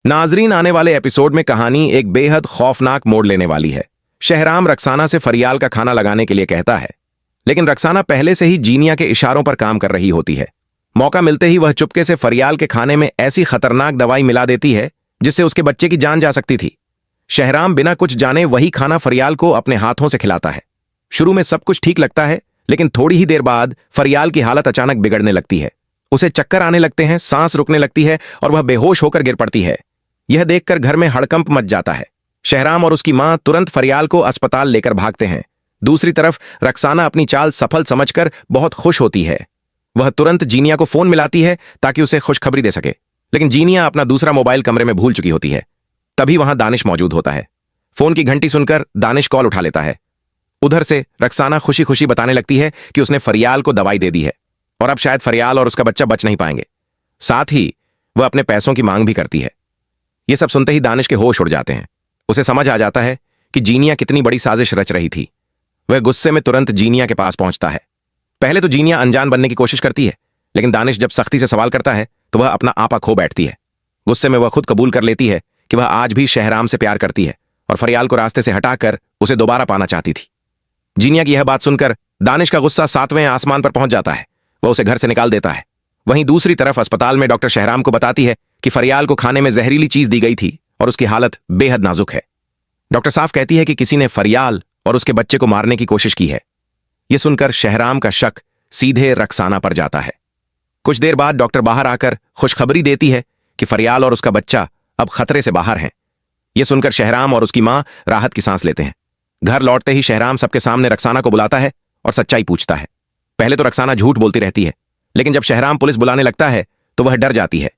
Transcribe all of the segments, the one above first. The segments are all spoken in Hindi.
नाजरीन, आने वाले एपिसोड में कहानी एक बेहद खौफनाक मोड़ लेने वाली है। शहराम रक्साना से फरियाल का खाना लगाने के लिए कहता है, लेकिन रक्साना पहले से ही जीनिया के इशारों पर काम कर रही होती है। मौका मिलते ही वह चुपके से फरियाल के खाने में ऐसी खतरनाक दवाई मिला देती है जिससे उसके बच्चे की जान जा सकती थी। शहराम बिना कुछ जाने वही खाना फरियाल को अपने हाथों से खिलाता है। शुरू में सब कुछ ठीक लगता है, लेकिन थोड़ी ही देर बाद फरियाल की हालत अचानक बिगड़ने लगती है। उसे चक्कर आने लगते हैं, सांस रुकने लगती है और वह बेहोश होकर गिर पड़ती है। यह देखकर घर में हड़कंप मच जाता है। शहराम और उसकी मां तुरंत फरियाल को अस्पताल लेकर भागते हैं। दूसरी तरफ रक्साना अपनी चाल सफल समझकर बहुत खुश होती है। वह तुरंत जीनिया को फोन मिलाती है ताकि उसे खुशखबरी दे सके, लेकिन जीनिया अपना दूसरा मोबाइल कमरे में भूल चुकी होती है। तभी वहां दानिश मौजूद होता है। फोन की घंटी सुनकर दानिश कॉल उठा लेता है। उधर से रक्साना खुशी खुशी बताने लगती है कि उसने फरियाल को दवाई दे दी है और अब शायद फरियाल और उसका बच्चा बच नहीं पाएंगे। साथ ही वह अपने पैसों की मांग भी करती है। यह सब सुनते ही दानिश के होश उड़ जाते हैं। उसे समझ आ जाता है कि जीनिया कितनी बड़ी साजिश रच रही थी। वह गुस्से में तुरंत जीनिया के पास पहुंचता है। पहले तो जीनिया अनजान बनने की कोशिश करती है, लेकिन दानिश जब सख्ती से सवाल करता है तो वह अपना आपा खो बैठती है। गुस्से में वह खुद कबूल कर लेती है कि वह आज भी शहराम से प्यार करती है और फरियाल को रास्ते से हटाकर उसे दोबारा पाना चाहती थी। जीनिया की यह बात सुनकर दानिश का गुस्सा 7वें आसमान पर पहुंच जाता है। वह उसे घर से निकाल देता है। वहीं दूसरी तरफ अस्पताल में डॉक्टर शहराम को बताती है कि फरियाल को खाने में जहरीली चीज दी गई थी और उसकी हालत बेहद नाजुक है। डॉक्टर साफ कहती है कि किसी ने फरियाल और उसके बच्चे को मारने की कोशिश की है। यह सुनकर शहराम का शक सीधे रक्साना पर जाता है। कुछ देर बाद डॉक्टर बाहर आकर खुशखबरी देती है कि फरियाल और उसका बच्चा अब खतरे से बाहर हैं। यह सुनकर शहराम और उसकी मां राहत की सांस लेते हैं। घर लौटते ही शहराम सबके सामने रक्साना को बुलाता है और सच्चाई पूछता है। पहले तो रक्साना झूठ बोलती रहती है, लेकिन जब शहराम पुलिस बुलाने लगता है तो वह डर जाती है।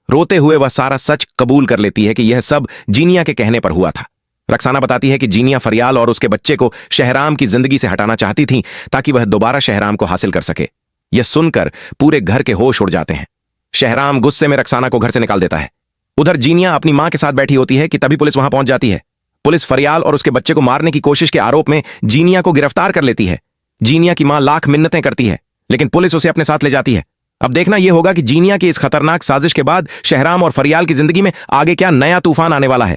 रोते हुए वह सारा सच कबूल कर लेती है कि यह सब जीनिया के कहने पर हुआ था। रक्साना बताती है कि जीनिया फरियाल और उसके बच्चे को शहराम की जिंदगी से हटाना चाहती थी ताकि वह दोबारा शहराम को हासिल कर सके। यह सुनकर पूरे घर के होश उड़ जाते हैं। शहराम गुस्से में रक्साना को घर से निकाल देता है। उधर जीनिया अपनी मां के साथ बैठी होती है कि तभी पुलिस वहां पहुंच जाती है। पुलिस फरियाल और उसके बच्चे को मारने की कोशिश के आरोप में जीनिया को गिरफ्तार कर लेती है। जीनिया की मां लाख मिन्नतें करती है, लेकिन पुलिस उसे अपने साथ ले जाती है। अब देखना यह होगा कि जीनिया की इस खतरनाक साजिश के बाद शहराम और फरियाल की जिंदगी में आगे क्या नया तूफान आने वाला है।